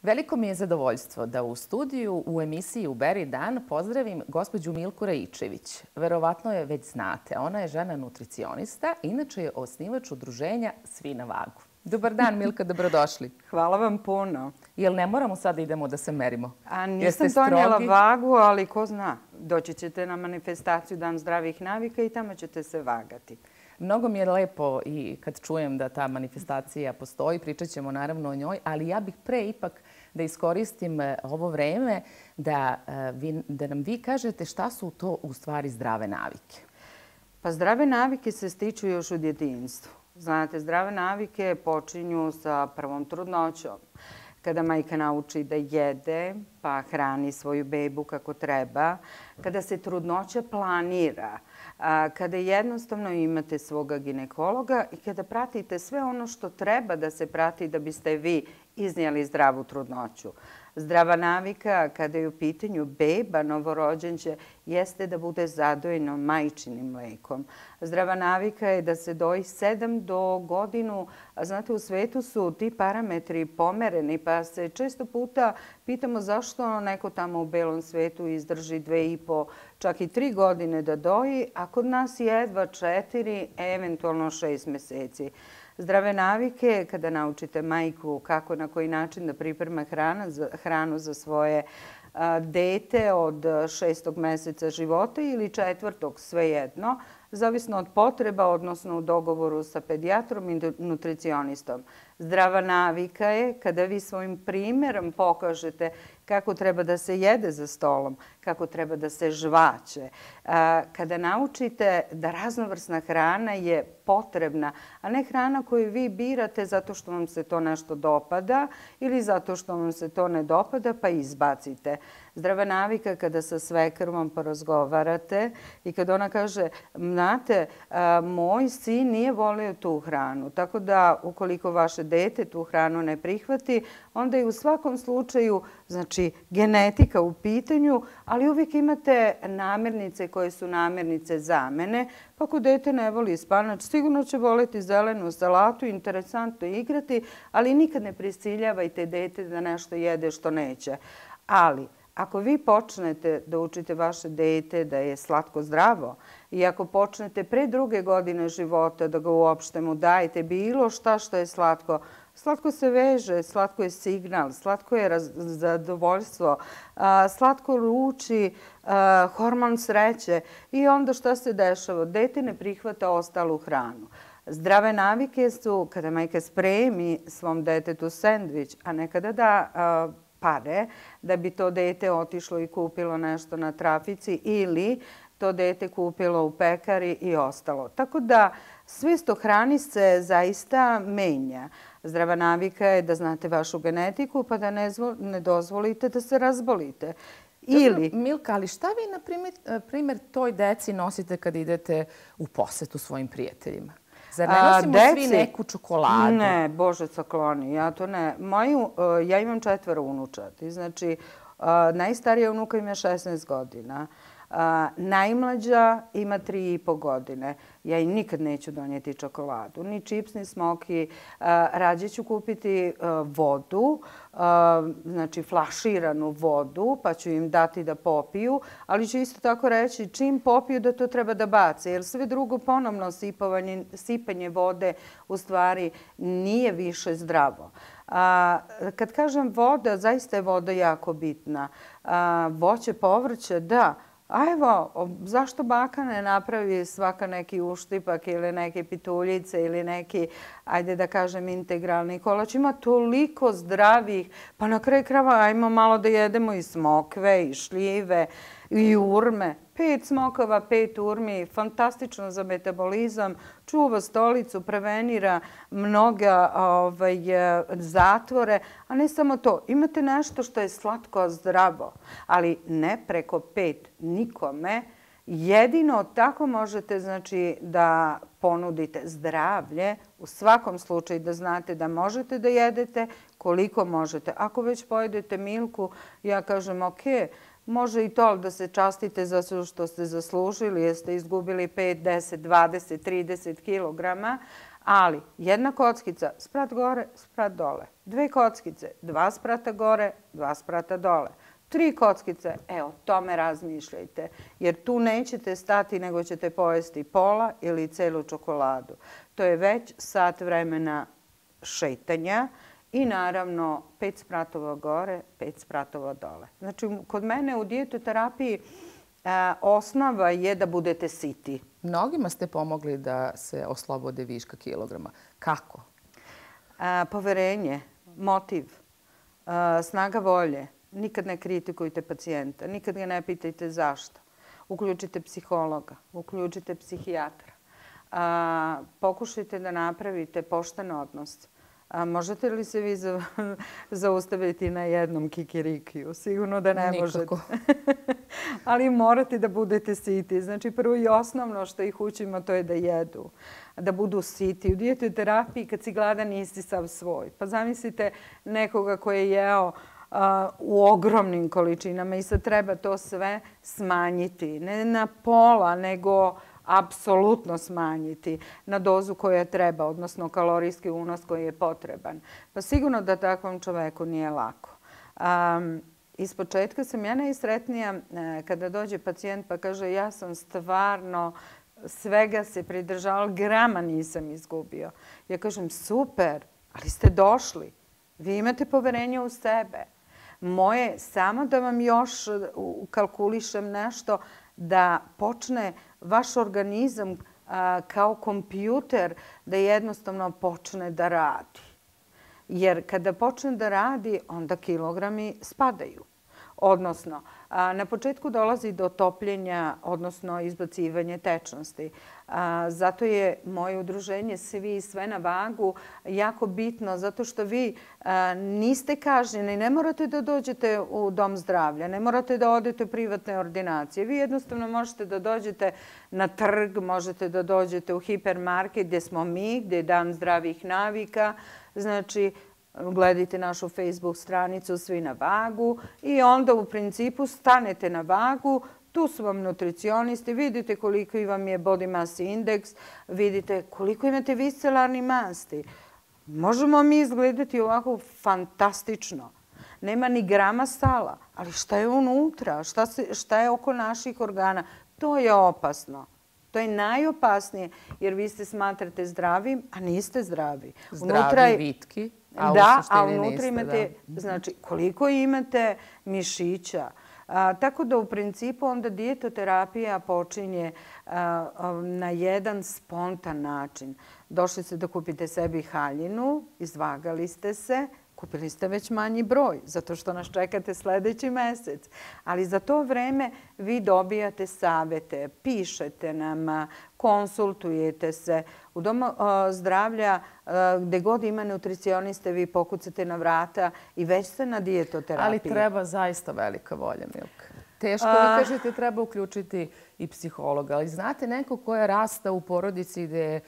Veliko mi je zadovoljstvo da u studiju u emisiji Uberi dan pozdravim gospođu Milku Raičević. Verovatno je već znate, ona je žena nutricionista, inače je osnivač udruženja Svi na vagu. Dobar dan, Milka, dobrodošli. Hvala vam puno. Jel ne moramo sad idemo da se merimo? Nisam donijela vagu, ali ko zna. Doći ćete na manifestaciju Dan zdravih navika i tamo ćete se vagati. Mnogo mi je lepo i kad čujem da ta manifestacija postoji, pričat ćemo naravno o njoj, ali ja bih pre ipak da iskoristim ovo vreme da nam vi kažete šta su to u stvari zdrave navike. Pa zdrave navike se stiču još u djetinjstvu. Znate, zdrave navike počinju sa prvom trudnoćom. Kada majka nauči da jede, pa hrani svoju bebu kako treba, kada se trudnoća planira, kada jednostavno imate svoga ginekologa i kada pratite sve ono što treba da se prati da biste vi iznijeli zdravu trudnoću. Zdrava navika kada je u pitanju beba, novorođenče, jeste da bude zadojeno majčinim mlekom. Zdrava navika je da se doji 7 do godinu. Znate, u svetu su ti parametri pomereni, pa se često puta pitamo zašto neko tamo u belom svetu izdrži 2,5, čak i 3 godine da doji, a kod nas jedva 4, eventualno 6 meseci. Zdrave navike, kada naučite majku kako na koji način da priprema hranu za svoje dete od 6. meseca života ili 4. svejedno, zavisno od potreba, odnosno u dogovoru sa pedijatrom i nutricionistom. Zdrava navika je kada vi svojim primjerom pokažete kako treba da se jede za stolom, kako treba da se žvaće. Kada naučite da raznovrsna hrana je potrebna, a ne hrana koju vi birate zato što vam se to nešto dopada ili zato što vam se to ne dopada pa izbacite. Zdrava navika kada sa svekrvom porazgovarate i kada ona kaže, znate, moj sin nije volio tu hranu, tako da ukoliko vaše dete tu hranu ne prihvati, onda je u svakom slučaju, znači, genetika u pitanju, ali uvijek imate namirnice koje su namirnice zamene. Pa ako dete ne voli spanač, sigurno će voliti zelenu salatu, interesantno igrati, ali nikad ne prisiljavajte dete da nešto jede što neće. Ali ako vi počnete da učite vaše dete da je slatko zdravo i ako počnete pre 2. godine života da ga uopšte mu dajete bilo šta što je slatko, slatko se veže, slatko je signal, slatko je zadovoljstvo, slatko luči hormon sreće i onda šta se dešava? Dete ne prihvata ostalu hranu. Zdrave navike su kada majka spremi svom detetu sendvič, a nekada da pare da bi to dete otišlo i kupilo nešto na trafici ili to dete kupilo u pekari i ostalo. Tako da svest o hrani se zaista menja. Zdrava navika je da znate vašu genetiku pa da ne dozvolite da se razbolite. Milka, ali šta vi, na primjer, toj deci nosite kad idete u posetu svojim prijateljima? Zar ne nosimo svi neku čokoladu? Ne, Bože sakloni, ja to ne. Ja imam 4 unučati. Znači, najstarija unuka ima 16 godina. Najmlađa ima 3,5 godine. Ja im nikad neću donijeti čokoladu, ni čips, ni smoki. Rađe ću kupiti vodu, znači flaširanu vodu, pa ću im dati da popiju, ali ću isto tako reći čim popiju da to treba da bace, jer sve drugo ponovno sipanje vode u stvari nije više zdravo. Kad kažem voda, zaista je voda jako bitna. Voće, povrće, da. A evo, zašto baka ne napravi svaka neki uštipak ili neke pituljice ili neki, ajde da kažem, integralni kolač? Ima toliko zdravih, pa na kraju krajeva ajmo malo da jedemo i smokve, i šljive, i urme. 5 smokava, 5 urmi, fantastično za metabolizam, čuva stolicu, prevenira mnoga zatvore, a ne samo to. Imate nešto što je slatko zdravo, ali ne preko 5 nikome. Jedino tako možete znači da ponudite zdravlje, u svakom slučaju da znate da možete da jedete koliko možete. Ako već pojedete Milku, ja kažem ok, može i to da se častite za sve što ste zaslužili, jer ste izgubili 5, 10, 20, 30 kilograma, Ali jedna kockica, sprat gore, sprat dole. 2 kockice, 2 sprata gore, 2 sprata dole. 3 kockice, o tome razmišljajte. Jer tu nećete stati, nego ćete pojesti pola ili celu čokoladu. To je već sat vremena šetanja i naravno 5 spratova gore, 5 spratova dole. Znači, kod mene u dijetoterapiji osnova je da budete siti. Mnogima ste pomogli da se oslobode viška kilograma. Kako? Poverenje, motiv, snaga volje. Nikad ne kritikujte pacijenta, nikad ga ne pitajte zašto. Uključite psihologa, uključite psihijatra. Pokušajte da napravite pošten odnos. Možete li se vi zaustaviti na jednom kikirikiju? Sigurno da ne možete. Nikako. Ali morate da budete siti. Znači, prvo i osnovno što ih učimo to je da jedu, da budu siti. U dijetoterapiji kad si gladan nisi sav svoj. Pa zamislite nekoga koji je jeo u ogromnim količinama i sad treba to sve smanjiti. Ne na pola, nego apsolutno smanjiti na dozu koja treba, odnosno kalorijski unos koji je potreban. Pa sigurno da takvom čoveku nije lako. Iz početka sam ja najsretnija kada dođe pacijent pa kaže ja sam stvarno svega se pridržavala, grama nisam izgubio. Ja kažem super, ali ste došli. Vi imate poverenje u sebe. Moje samo da vam još kalkulišem nešto da počne vaš organizam kao kompjuter da jednostavno počne da radi. Jer kada počne da radi, onda kilogrami spadaju. Odnosno, na početku dolazi do topljenja, odnosno izbacivanja tečnosti. Zato je moje udruženje Svi i sve na vagu jako bitno, zato što vi niste kažnjeni, ne morate da dođete u dom zdravlja, ne morate da odete u privatne ordinacije. Vi jednostavno možete da dođete na trg, možete da dođete u hipermarket gdje smo mi, gdje je Dan zdravih navika. Znači, gledajte našu Facebook stranicu Svi na vagu i onda u principu stanete na vagu, tu su vam nutricionisti, vidite koliko vam je body mass index, vidite koliko imate viscelarni masti. Možemo mi izgledati ovako fantastično. Nema ni grama sala, ali šta je unutra, šta je oko naših organa, to je opasno. To je najopasnije jer vi se smatrate zdravim, a niste zdravi. Zdravi, vitki. Da, a unutra imate, znači, koliko imate mišića. Tako da u principu onda dijetoterapija počinje na jedan spontan način. Došli ste da kupite sebi haljinu, izvagali ste se, kupili ste već manji broj, zato što nas čekate sljedeći mesec. Ali za to vreme vi dobijate savete, pišete nam, konsultujete se. U domu zdravlja, gde god ima nutricioniste, vi pokucate na vrata i već ste na dijetoterapiji. Ali treba zaista velika volja, Milka. Teško da kažete treba uključiti i psihologa. Ali znate, neko ko je rastao u porodici gde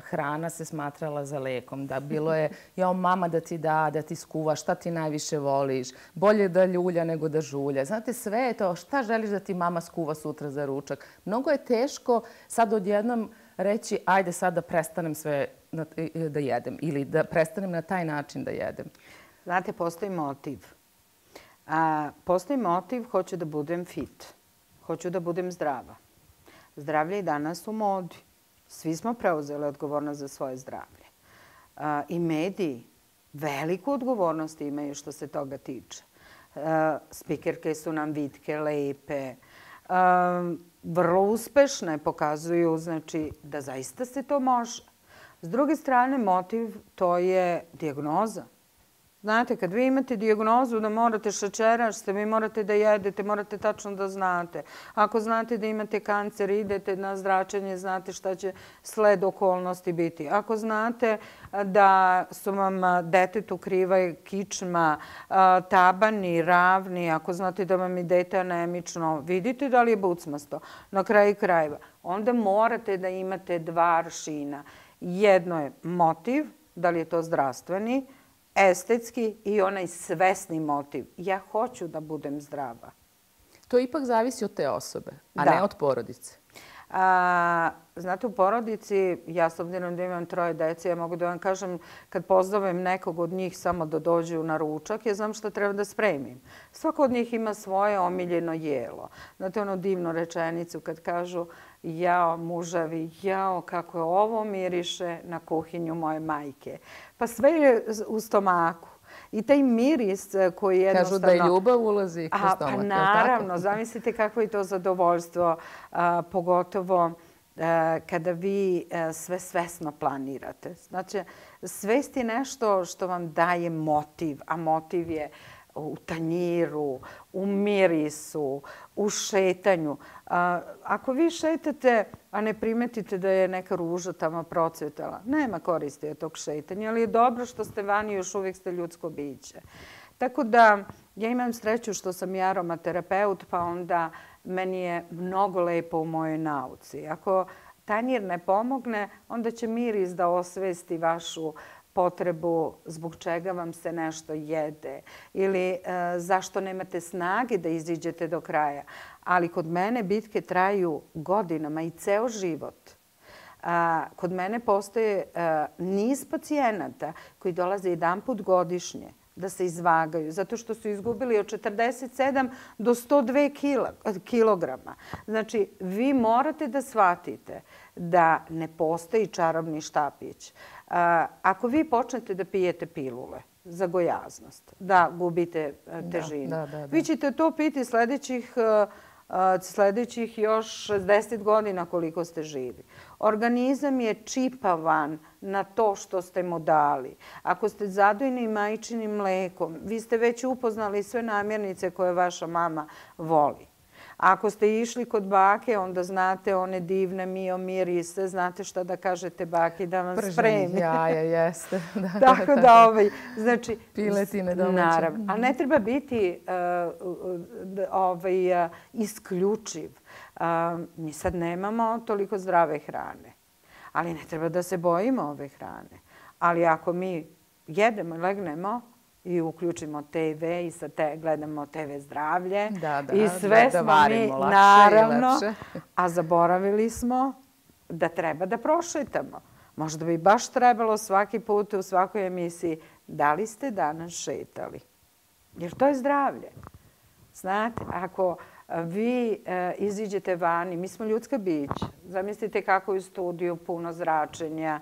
hrana se smatrala za lekom, da bilo je jao mama da ti da, da ti skuva, šta ti najviše voliš, bolje da ljulja nego da žulja. Znate, sve je to šta želiš da ti mama skuva sutra za ručak. Mnogo je teško sad odjednom reći ajde sad da prestanem sve da jedem ili da prestanem na taj način da jedem. Znate, postoji motiv. Postoji motiv, hoću da budem fit, hoću da budem zdrava. Zdravlje je danas u modi. Svi smo preuzeli odgovornost za svoje zdravlje. I mediji veliku odgovornost imaju što se toga tiče. Spikerke su nam vitke, lepe, vrlo uspešne, pokazuju znači, da zaista se to može. S druge strane, motiv to je dijagnoza. Znate, kad vi imate dijagnozu da morate šećeraš ste, vi morate da jedete, morate tačno da znate. Ako znate da imate kancer, idete na zračenje, znate šta će sled okolnosti biti. Ako znate da su vam detetu kriva kičma, tabani, ravni, ako znate da vam je dete anemično, vidite da li je bucmasto na kraju krajeva. Onda morate da imate 2 aršina. Jedno je motiv, da li je to zdravstveni, estetski i onaj svesni motiv. Ja hoću da budem zdrava. To ipak zavisi od te osobe, a ne od porodice. Znate, u porodici, ja s obzirom da imam 3 dece, ja mogu da vam kažem, kad pozovem nekog od njih samo da dođu na ručak, ja znam šta treba da spremim. Svako od njih ima svoje omiljeno jelo. Znate, onu divnu rečenicu kad kažu jao muževi, jao kako je ovo miriše na kuhinju moje majke. Pa sve je u stomaku. I taj miris koji jednostavno... Kažu da je ljubav ulazi kroz stomak. Pa naravno, zamislite kakvo je to zadovoljstvo, pogotovo kada vi sve svesno planirate. Znači, svest je nešto što vam daje motiv, a motiv je u tanjiru, u mirisu, u šetanju. Ako vi šetate, a ne primetite da je neka ruža tamo procvetala, nema koristi od tog šetanja, ali je dobro što ste vani, još uvijek ste ljudsko biće. Tako da ja imam sreću što sam i aromaterapeut, pa onda meni je mnogo lepo u mojoj nauci. Ako tanjir ne pomogne, onda će miris da osvesti vašu potrebu zbog čega vam se nešto jede ili zašto nemate snage da iziđete do kraja. Ali kod mene bitke traju godinama i ceo život. Kod mene postoje niz pacijenata koji dolaze 1 put godišnje da se izvagaju, zato što su izgubili od 47 do 102 kilograma. Znači, vi morate da shvatite da ne postoji čarobni štapić. Ako vi počnete da pijete pilule za gojaznost, da gubite težinu, vi ćete to piti sljedećih još 60 godina koliko ste živi. Organizam je čipavan na to što ste mu dali. Ako ste zadojeni majčinim mlekom, vi ste već upoznali sve namirnice koje vaša mama voli. Ako ste išli kod bake, onda znate one divne mio mirise, znate šta da kažete baki da vam spremi. Prženi jaja, jeste. Tako da, znači... Piletine domaće. Naravno, ali ne treba biti isključiv. Mi sad nemamo toliko zdrave hrane, ali ne treba da se bojimo ove hrane. Ali ako mi jedemo i legnemo, i uključimo TV i gledamo TV zdravlje i sve smo mi, naravno, a zaboravili smo da treba da prošetamo. Možda bi baš trebalo svaki put u svakoj emisiji da li ste danas šetali. Jer to je zdravlje. Znate, ako vi iziđete vani, mi smo ljudska bića. Zamislite kako je u studiju puno zračenja,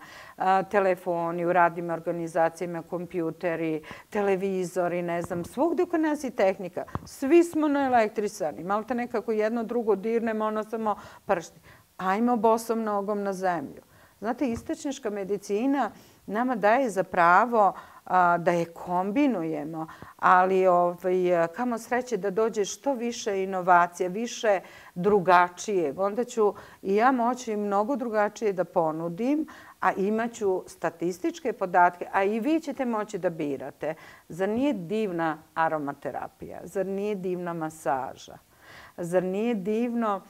telefoni, u radnim organizacijama, kompjuteri, televizori, ne znam, svugdje oko nas i tehnika. Svi smo naelektrisani. Malte nekako jedno drugo dirnemo, ono samo pršti. Ajmo bosom nogom na zemlju. Znate, istočnička medicina nama daje za pravo da je kombinujemo, ali kamo sreće da dođe što više inovacija, više drugačijeg. Onda ću i ja moći mnogo drugačije da ponudim, a imaću statističke podatke, a i vi ćete moći da birate. Zar nije divna aromaterapija? Zar nije divna masaža? Zar nije divno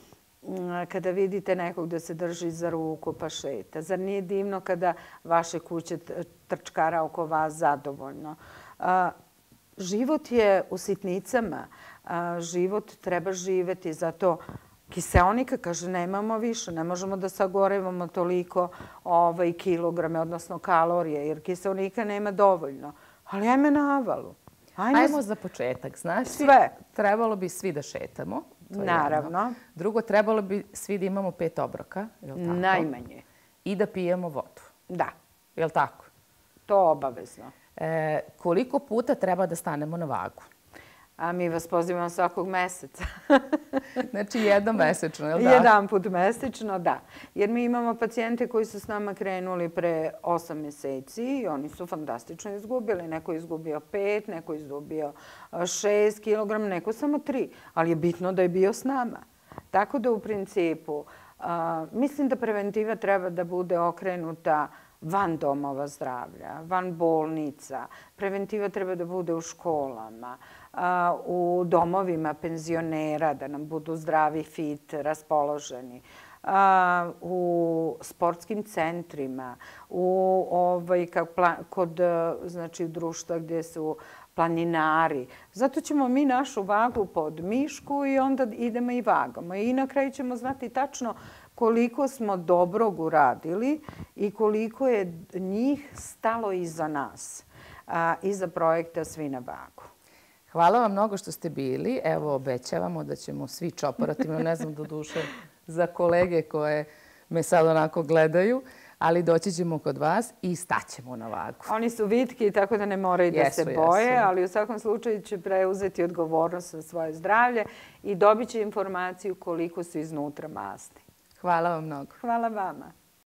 kada vidite nekog da se drži za ruku pa šeta? Zar nije divno kada vaše kuće trčkara oko vas zadovoljno? Život je u sitnicama. Život treba živeti. Zato kiseonika kaže nemamo više. Ne možemo da sagorevamo toliko kilograme, odnosno kalorije, jer kiseonika nema dovoljno. Ali ajme na avalu. Ajmo za početak. Znači, trebalo bi svi da šetamo. Naravno. Drugo, trebalo bi svi da imamo 5 obroka. Najmanje. I da pijemo vodu. Da. Je li tako? To obavezno. Koliko puta treba da stanemo na vagu? A mi vas pozivamo svakog meseca. Znači jednom mesečno, je li da? Jedan put mesečno, da. Jer mi imamo pacijente koji su s nama krenuli pre 8 mjeseci i oni su fantastično izgubili. Neko je izgubio 5, neko je izgubio 6 kilograma, neko samo 3. Ali je bitno da je bio s nama. Tako da u principu mislim da preventiva treba da bude okrenuta van domova zdravlja, van bolnica. Preventiva treba da bude u školama, u domovima penzionera, da nam budu zdravi, fit, raspoloženi, u sportskim centrima, kod društva gdje su planinari. Zato ćemo mi našu vagu pod mišku i onda idemo i vagamo. I na kraju ćemo znati tačno koliko smo dobrog uradili i koliko je njih stalo iza nas, iza projekta Svi na bagu. Hvala vam mnogo što ste bili. Evo, obećavamo da ćemo svi operativno, ne znam do duše za kolege koje me sad onako gledaju, ali doći ćemo kod vas i staćemo na vagu. Oni su vitki, tako da ne moraju da se boje, ali u svakom slučaju će preuzeti odgovornost za svoje zdravlje i dobit će informaciju koliko su iznutra masti. Hvala vam mnogo. Hvala vama.